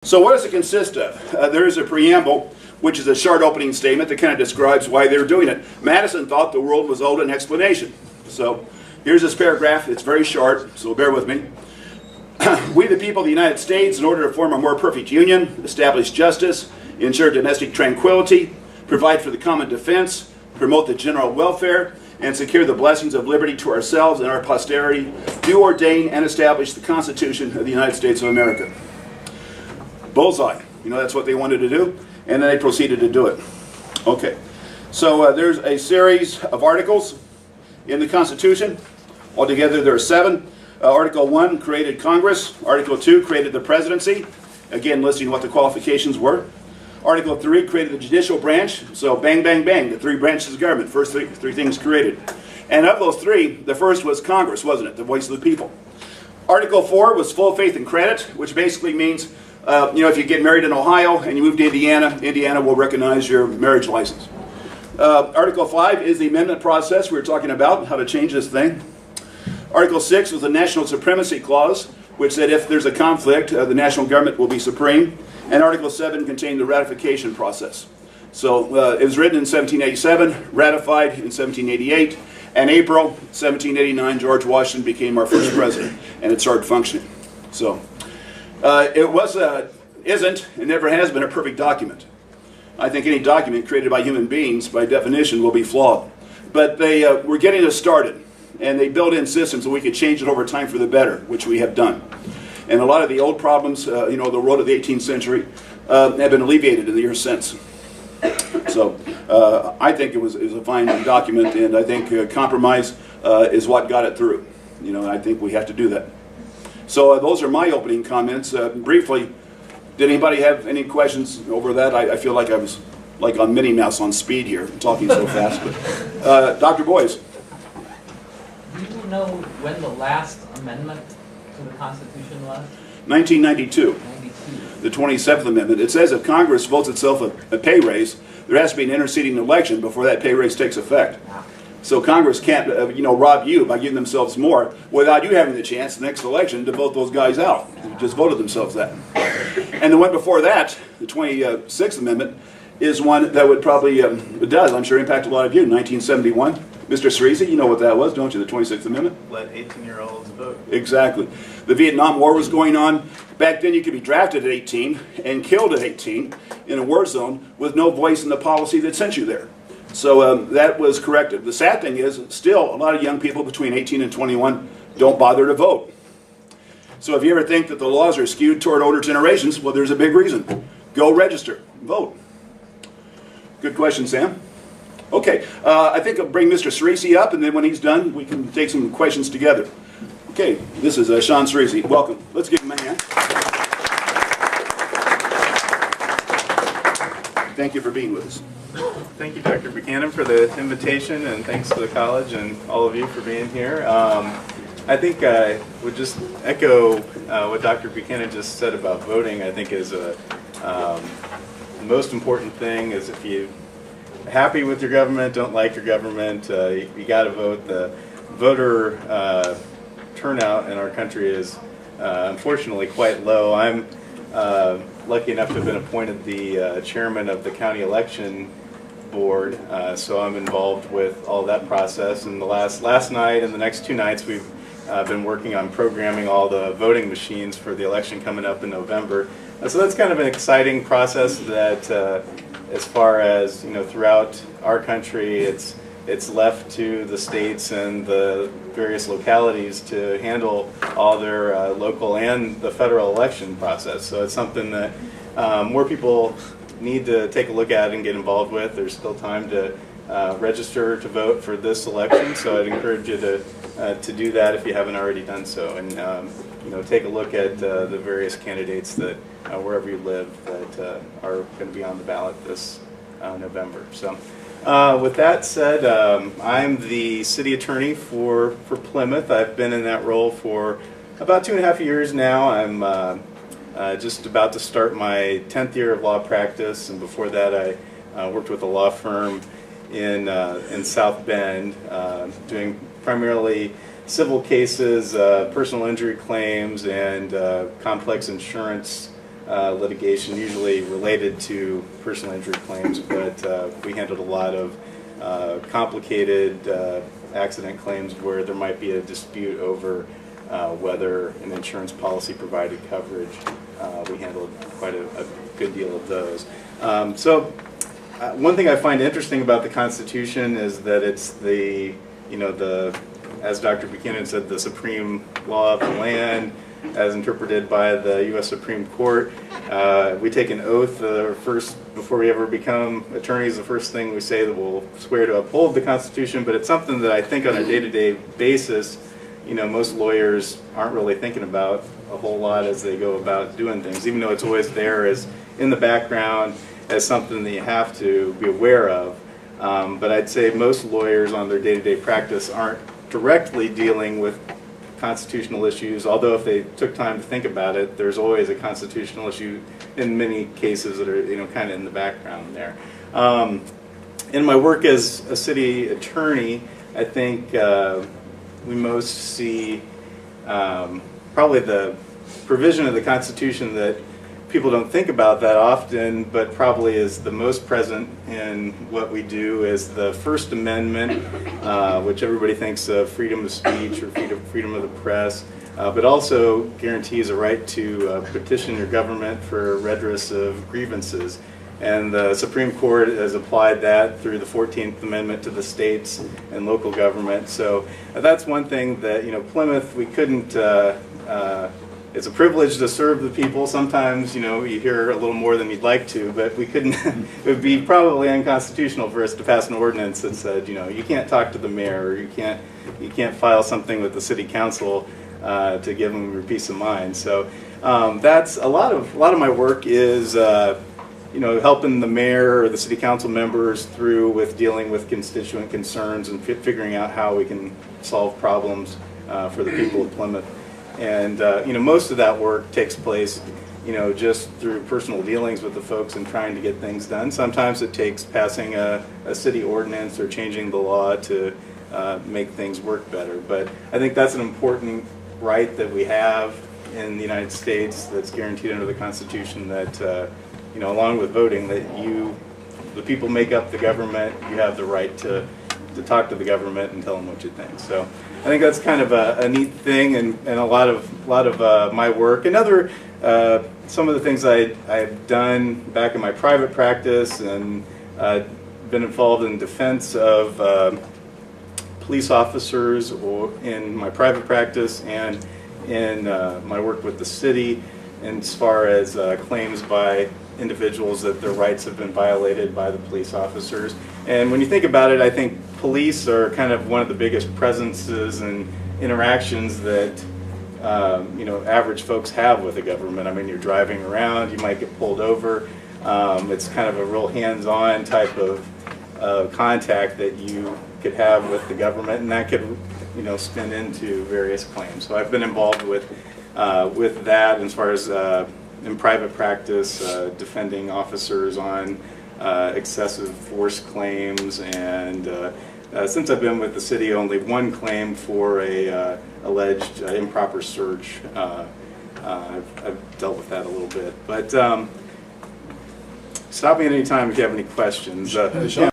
So what does it consist of? There is a preamble, which is a short opening statement that kind of describes why they're doing it. Madison thought the world was owed an explanation. So here's this paragraph. It's very short, so bear with me. We, the people of the United States, in order to form a more perfect union, establish justice, ensure domestic tranquility, provide for the common defense, promote the general welfare, and secure the blessings of liberty to ourselves and our posterity, do ordain and establish the Constitution of the United States of America. Bullseye. You know, that's what they wanted to do, and then they proceeded to do it. Okay, so there's a series of articles in the Constitution. Altogether there are 7. Article 1 created Congress. Article 2 created the presidency, again listing what the qualifications were. Article 3 created the judicial branch, so bang, bang, bang, the 3 branches of government, first three things created. And of those 3, the first was Congress, wasn't it? The voice of the people. Article 4 was full faith and credit, which basically means, if you get married in Ohio and you move to Indiana, Indiana will recognize your marriage license. Article 5 is the amendment process we were talking about, how to change this thing. Article 6 was the National Supremacy Clause, which said if there's a conflict, the national government will be supreme. And Article 7 contained the ratification process. So it was written in 1787, ratified in 1788, and April 1789, George Washington became our first president, and it started functioning. So it isn't, and never has been a perfect document. I think any document created by human beings, by definition, will be flawed. But they were getting us started, and they built in systems so we could change it over time for the better, which we have done. And a lot of the old problems, the road of the 18th century, have been alleviated in the years since. So I think it was a fine document, and I think compromise is what got it through. I think we have to do that. So those are my opening comments. Briefly, did anybody have any questions over that? I feel like I was like on Minnie Mouse on speed here, talking so fast. But Dr. Boyce. Do you know when the last amendment to the Constitution was? 1992. 92. The 27th Amendment. It says if Congress votes itself a pay raise, there has to be an interceding election before that pay raise takes effect. So Congress can't, rob you by giving themselves more without you having the chance the next election to vote those guys out who just voted themselves that. And the one before that, the 26th Amendment, is one that would probably, I'm sure, impact a lot of you. 1971. Mr. Surrisi, you know what that was, don't you, the 26th Amendment? Let 18-year-olds vote. Exactly. The Vietnam War was going on. Back then you could be drafted at 18 and killed at 18 in a war zone with no voice in the policy that sent you there. So that was corrected. The sad thing is, still, a lot of young people between 18 and 21 don't bother to vote. So if you ever think that the laws are skewed toward older generations, well, there's a big reason. Go register. Vote. Good question, Sam. Okay, I think I'll bring Mr. Surrisi up, and then when he's done, we can take some questions together. Okay, this is Sean Surrisi. Welcome. Let's give him a hand. Thank you for being with us. Thank you, Dr. Buchanan, for the invitation, and thanks to the college and all of you for being here. I think I would just echo what Dr. Buchanan just said about voting. I think is the most important thing is if you happy with your government, don't like your government, you got to vote. The voter turnout in our country is unfortunately quite low. I'm lucky enough to have been appointed the chairman of the county election board, so I'm involved with all that process. And the last night and the next 2 nights we've been working on programming all the voting machines for the election coming up in November. So that's kind of an exciting process that as far as throughout our country, it's left to the states and the various localities to handle all their local and the federal election process. So it's something that more people need to take a look at and get involved with. There's still time to register to vote for this election, so I'd encourage you to do that if you haven't already done so, and take a look at the various candidates that wherever you live that are going to be on the ballot this November. So with that said, I'm the city attorney for Plymouth. I've been in that role for about 2.5 years now. I'm just about to start my 10th year of law practice, and before that I worked with a law firm in South Bend, doing primarily civil cases, personal injury claims, and complex insurance litigation, usually related to personal injury claims, but we handled a lot of complicated accident claims where there might be a dispute over whether an insurance policy provided coverage. We handled quite a good deal of those. One thing I find interesting about the Constitution is that it's the, as Dr. Buchanan said, the supreme law of the land, as interpreted by the U.S. Supreme Court. We take an oath before we ever become attorneys. The first thing we say that we'll swear to uphold the Constitution, but it's something that I think on a day-to-day basis, most lawyers aren't really thinking about a whole lot as they go about doing things, even though it's always there as in the background as something that you have to be aware of. But I'd say most lawyers on their day-to-day practice aren't directly dealing with constitutional issues, although if they took time to think about it, there's always a constitutional issue in many cases that are kind of in the background there. In my work as a city attorney, I think we most see probably the provision of the Constitution that people don't think about that often, but probably is the most present in what we do, is the First Amendment, which everybody thinks of freedom of speech or freedom of the press, but also guarantees a right to petition your government for redress of grievances. And the Supreme Court has applied that through the 14th Amendment to the states and local government. So that's one thing that, Plymouth, we couldn't, it's a privilege to serve the people. Sometimes, you hear a little more than you'd like to, but we couldn't, it would be probably unconstitutional for us to pass an ordinance that said, you can't talk to the mayor, or you can't file something with the city council to give them your peace of mind. So that's a lot of my work is, helping the mayor or the city council members through with dealing with constituent concerns and figuring out how we can solve problems for the people of Plymouth. And most of that work takes place, just through personal dealings with the folks and trying to get things done. Sometimes it takes passing a city ordinance or changing the law to make things work better. But I think that's an important right that we have in the United States that's guaranteed under the Constitution, that along with voting, that the people make up the government. You have the right to talk to the government and tell them what you think. So I think that's kind of a neat thing, and a lot of my work. Another, some of the things I've done back in my private practice, and been involved in defense of police officers, or in my private practice and in my work with the city, as far as claims by individuals that their rights have been violated by the police officers. And when you think about it, I think police are kind of one of the biggest presences and interactions that average folks have with the government. I mean, you're driving around, you might get pulled over. It's kind of a real hands-on type of contact that you could have with the government, and that could spin into various claims. So I've been involved with that as far as in private practice, defending officers on excessive force claims, and since I've been with the city, only one claim for a alleged improper search. I've dealt with that a little bit, but stop me at any time if you have any questions.